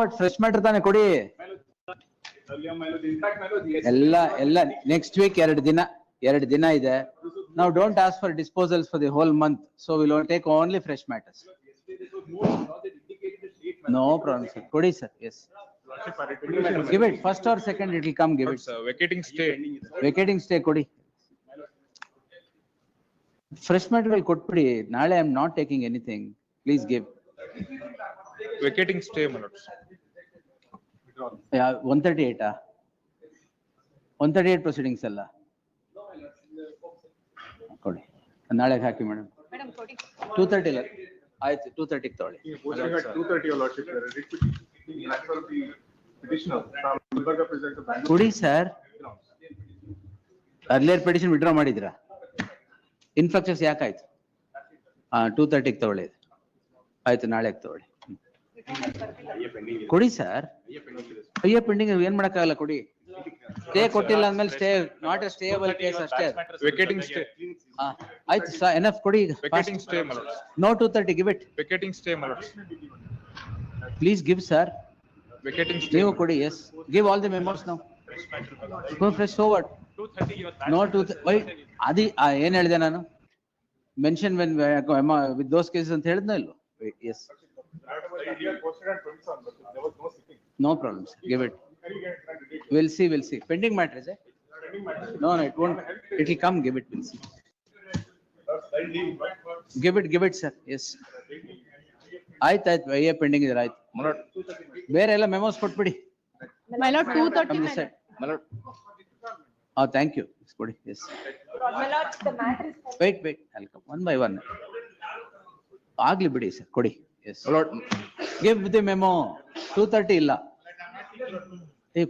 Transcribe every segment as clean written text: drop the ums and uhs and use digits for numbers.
what? Fresh matter ತಾನೆ ಕೊಡಿ. ಎಲ್ಲ next week 2 ದಿನ ಇದೆ. Now don't ask for disposals for the whole month. So we'll take only fresh matters. No problem, sir. ಕೊಡಿ sir. Yes. Give it first or second, it will come. Give it. Vacating stay. Vacating stay ಕೊಡಿ. Fresh matter will ಕೊಟ್ಬಿಡಿ. ನಾಳೆ I am not taking anything. Please give. Vacating stay, my lords. Yeah, 138 138 proceedings ಅಲ್ಲ ಕೊಡಿ. ನಾಳೆಗೆ ಹಾಕಿ madam. 230 ಇಲ್ಲ ಆಯ್ತು 230 ತಗೊಳ್ಳಿ. 230 your lordship. ಕೊಡಿ ಸರ್. ಅರ್ಲಿಯರ್ ಪಿಟಿಷನ್ ವಿಡ್ರಾ ಮಾಡಿದ್ರಾ? ಇನ್ಫ್ಲಕ್ಸಸ್ ಯಾಕಾಯ್ತು? 230 ತಗೊಳ್ಳಿ. ಆಯ್ತು ನಾಳೆಗೆ ತಗೊಳ್ಳಿ. ಕೊಡಿ ಸರ್. ಅಯ್ಯೋ ಪೆಂಡಿಂಗ್ ಏನ್ ಮಾಡಕ್ಕಾಗಲ್ಲ ಕೊಡಿ. ಸ್ಟೇ ಕೊಟ್ಟಿಲ್ಲ ಅಂದ್ಮೇಲೆ stay not A stable case ಅಷ್ಟೇ. Vacating stay. ಆಯ್ತು ಸರ್ ಎನಫ್ ಕೊಡಿ. Vacating stay, my lords. No 230 give it. Vacating stay, my lords. Please give sir. Vacating stay. ನೀವು ಕೊಡಿ. Yes, give all the memos now. Go fresh forward. 230 No 2 why ಅದಿ ಏನ್ ಹೇಳಿದೆ ನಾನು? Mention when with those cases ಅಂತ ಹೇಳಿದ್ನೋ ಇಲ್ವೋ? Yes. No problems. Give it. We'll see. Pending matter is it? No, it won't. It will come. Give it. We'll see. Give it, sir. Yes. ಆಯ್ತು. ಅಯ್ಯ pending ಇದೆ. ಆಯ್ತು. ಬೇರೆ ಎಲ್ಲ ಮೆಮೋಸ್ ಕೊಟ್ಬಿಡಿ. My lord, 230. My lord. Thank you. ಕೊಡಿ. Yes. My lord, the matter is. Wait. I'll come one by one. ಆಗ್ಲಿ ಬಿಡಿ ಸರ್ ಕೊಡಿ. Yes. My lord. Give the memo. 230 ಇಲ್ಲ.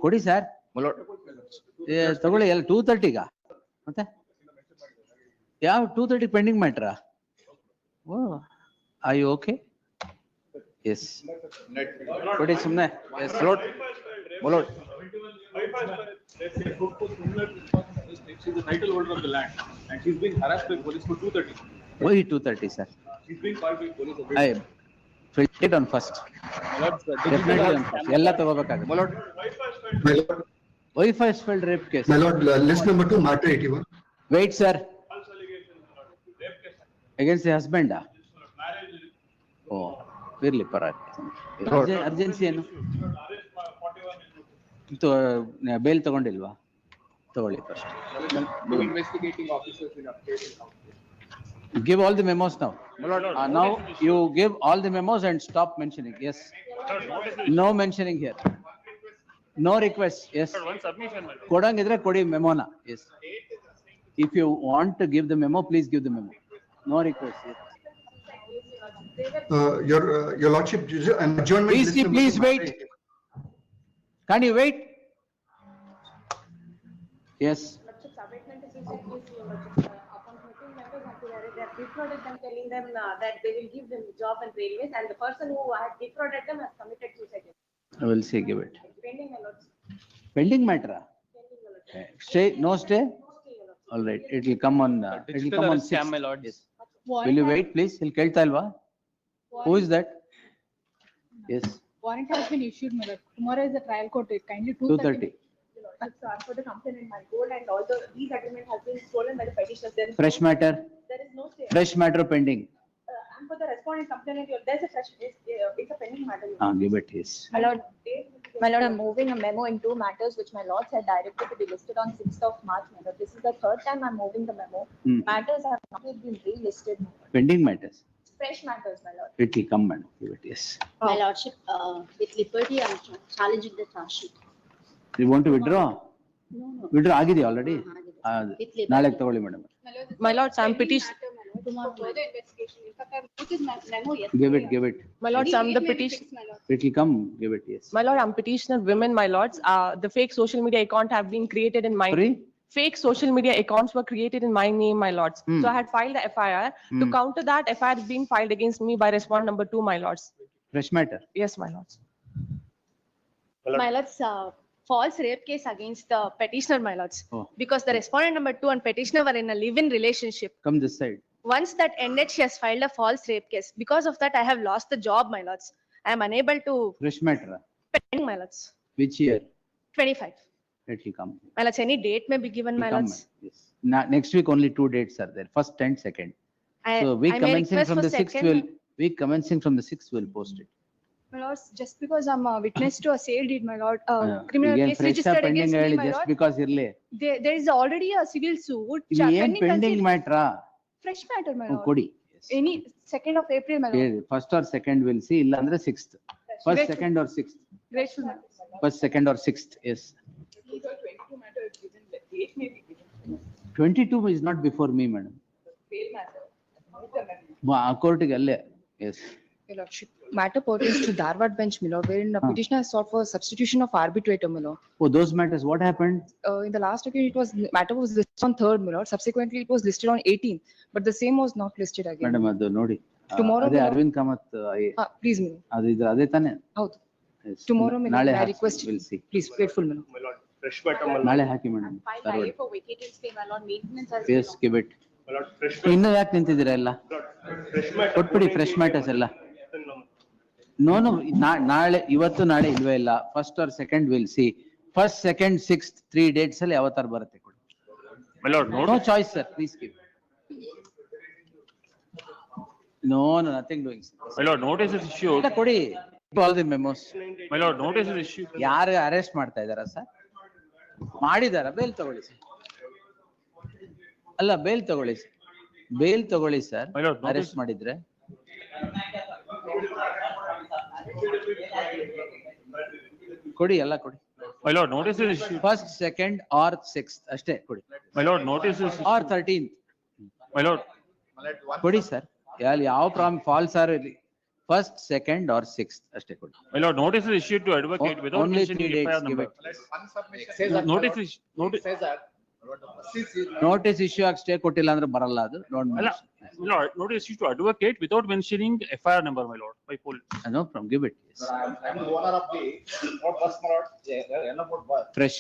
ಕೊಡಿ ಸರ್. My lord. ತಗೊಳ್ಳಿ ಎಲ್ಲ 230 ಮತ್ತೆ ಯಾವ 230 pending matter? Oh I okay. Yes ಕೊಡಿ ಸುಮ್ಮನೆ. Yes My lord. My lord. She's the title holder of the land and she's being harassed by police for 230. Why 230 sir? She's being called by police. I fill it on first. Definitely on first. ಎಲ್ಲ ತಗೋಬೇಕಾಗುತ್ತೆ. My lord. My lord, Wife has filed rape case. my lord, list number 2, matter 81. Wait sir. False allegation, rape case, Against the husband? marriage. ಓ ಇರ್ಲಿ ಪರವಾಗಿಲ್ಲ. Urgency ಏನು? Arrest 41. Bale ತಗೊಂಡಿಲ್ವಾ? ತಗೊಳ್ಳಿ first. Investigating officers in update. Give all the memos now. Now you give all the memos and stop mentioning. Yes. No mentioning here. No request. Yes. One submission, my lord. ಕೊಡಂಗಿದ್ರೆ ಕೊಡಿ ಮೆಮೋನ. Yes. If you want to give the memo, please give the memo. No request. Yes. Your lordship, an adjournment. Please, list number please 2, wait. matter 81. Can you wait? Yes. Upon meeting members have to they have defrauded them, telling them that they will give them job and railways, and the person who had defrauded them has committed suicide. I will see. Give it. Pending, my lord. Pending matter. Pending, my lord. Stay. No stay. Mostly, my lord. All right. It will come on. It will come on 6th. my lord. Yes. Will you wait, please? He'll ಕೇಳ್ತಾ ಇಲ್ವಾ? Who is that? Yes. Warrant has been issued, my lord. Tomorrow is the trial court date. Kindly 230. For the complaint, my gold and all these agreement has been stolen by the petitioners. There is Fresh matter. There is no stay. Fresh matter pending. And for the respondent complainant, there's a fresh, it's a pending matter. Give it. Yes. My lord, I'm moving a memo in 2 matters which my lords had directed to be listed on 6th of March. My lord, this is the 3rd time I'm moving the memo. Matters have not yet been relisted. Pending matters. Fresh matters, my lord. It will come, madam. Give it. Yes. My lordship, with liberty, I'm challenging the charge sheet. You want to withdraw? No. Withdraw ಆಗಿದೆ already. With liberty. ನಾಳೆ ತಗೊಳ್ಳಿ madam. My lords, I'm petition. Tomorrow further investigation. In fact, I put this memo Give it. My lords, I'm the petition. It will come. Give it. Yes. My lord, I'm petitioner women, my lords. The fake social media account have been created in my Sorry? fake social media accounts were created in my name, my lords. So I had filed the FIR. To counter that, FIR is being filed against me by respondent number 2, my lords. Fresh matter. Yes, my lords. My lords, false rape case against the petitioner, my lords. Oh. Because the respondent number 2 and petitioner were in a live-in relationship. Come this side. Once that ended, she has filed a false rape case. Because of that, I have lost the job, my lords. I am unable to. Fresh matter. Pending, my lords. Which year? 25. Let me come. My lords, any date may be given, my Come, lords. Yes. Next week only 2 dates are there, first and second. So I week may commencing request from for the 6th second. will, week commencing from the 6th will post it. My lords, just because I'm a witness to a sale deed, my lord, criminal Again, case fresh registered pending against me, ಹೇಳಿ my just lord. because ಇರ್ಲಿ. There is already a civil suit. ಇದು ಏನ್ pending pending consider- ಮ್ಯಾಟ್ರಾ? Fresh matter, my lord. ಕೊಡಿ. Any 2nd of April, my lord. ಹೇಳಿ first or second will see, ಇಲ್ಲ ಅಂದ್ರೆ 6th. First Grateful. Second or 6th. Grateful, my lord. First second or 6th, yes. 22 is not before me, madam. ಕೋರ್ಟಿಗೆ ಅಲ್ಲೇ, yes. Your Lordship, matter pertains to Dharwad bench, my lord, wherein the petitioner has sought for substitution of arbitrator, my lord. Oh, those matters, what happened? In the last occasion, it was, matter was listed on 3rd, my lord. Subsequently, it was listed on 18th, but the same was not listed again. Madam ಅದು ನೋಡಿ. Tomorrow, ಅದೇ madam. Arvind Kamath Please, my lord. ಅದು ಇದು ಅದೇ ತಾನೇ? ಹೌದು. Yes. Tomorrow, my lord, ನಾಳೆ may I hockey, request, we'll see. please, grateful, my lord. My lord, fresh matter, my lord. ನಾಳೆ ಹಾಕಿ madam. Filed IA for vacated stay, my lord, maintenance has Yes, been. give it. My lord, fresh ಇನ್ನು ಯಾಕೆ ನಿಂತಿದ್ದೀರಾ ಎಲ್ಲ? fresh matter. ಕೊಟ್ಬಿಡಿ fresh matters ಎಲ್ಲ. No, ನಾಳೆ ಇವತ್ತು ನಾಳೆ ಇಲ್ವೇ ಇಲ್ಲ. First or second will see. First second 6th 3 dates ಅಲ್ಲಿ ಯಾವತ್ತಾರು ಬರುತ್ತೆ ಕೊಡಿ. My lord, No choice, sir, please give. No, nothing doing. My lord, notice is issued. ಇಲ್ಲ ಕೊಡಿ. All the memos. My lord, notice is issued. ಯಾರು arrest ಮಾಡ್ತಾ ಇದಾರ sir? ಮಾಡಿದಾರ, ಬೇಲ್ ತಗೊಳ್ಳಿ ಸರ್. ಅಲ್ಲ ಬೇಲ್ ತಗೊಳ್ಳಿ ಸರ್. ಬೇಲ್ ತಗೊಳ್ಳಿ sir. My lord, notice- arrest ಮಾಡಿದ್ರೆ. ಕೊಡಿ ಎಲ್ಲ ಕೊಡಿ. My lord, notice is issued. First second or 6th ಅಷ್ಟೇ ಕೊಡಿ. My lord, notice is are issued. 13th My lord, ಕೊಡಿ ಸರ್. ಯಾವ from falls or first second or 6th ಅಷ್ಟೇ ಕೊಡಿ. my lord, notice is issued to advocate without Only 3 mentioning dates, FIR give number. it. Notice is, notice, notice issue ಆಗಿ stay ಕೊಟ್ಟಿಲ್ಲ ಅಂದ್ರೆ ಬರಲ್ಲ ಅದು. ಅಲ್ಲ, my lord, notice issued to advocate without mentioning FIR number, my lord, by police. No problem, give it. I'm the owner of the what bus, my lord. Yellow boat bus. Fresh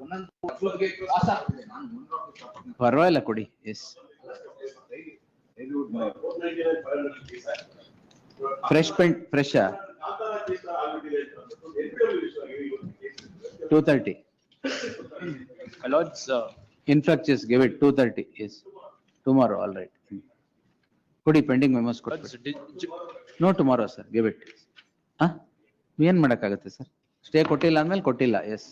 ಒಂದೊಂದು ಪರವಾಗಿಲ್ಲ ಕೊಡಿ. Yes fresh paint fresh 230. My lords, Inflections, give it 230, yes. Tomorrow, all right. ಕೊಡಿ pending memos ಕೊಡಿ. No tomorrow sir, give it. ಏನ್ ಮಾಡಕ್ಕಾಗತ್ತೆ sir? Stay ಕೊಟ್ಟಿಲ್ಲ ಅಂದ್ಮೇಲೆ ಕೊಟ್ಟಿಲ್ಲ, ಎಸ್.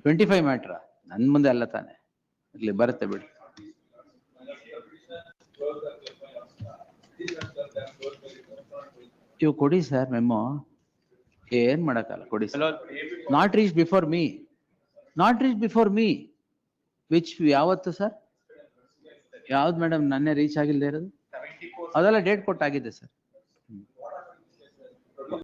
25 ಮ್ಯಾಟ್ರಾ? ನನ್ ಮುಂದೆ ಅಲ್ಲ ತಾನೆ, ಇಲ್ಲಿ ಬರುತ್ತೆ ಬಿಡಿ. ಇವು ಕೊಡಿ ಸರ್ ಮೆಮೋ. ಏನ್ ಮಾಡಕ್ಕಲ್ಲ, ಕೊಡಿ sir. Not reach before me. Not reach before me. Which ಯಾವತ್ತು ಸರ್? ಯಾವ್ದು ಮೇಡಮ್ ನನ್ನೇ ರೀಚ್ ಆಗಿಲ್ಲದೆ ಇರೋದು? ಅದೆಲ್ಲ ಡೇಟ್ ಕೊಟ್ಟಾಗಿದೆ ಸರ್.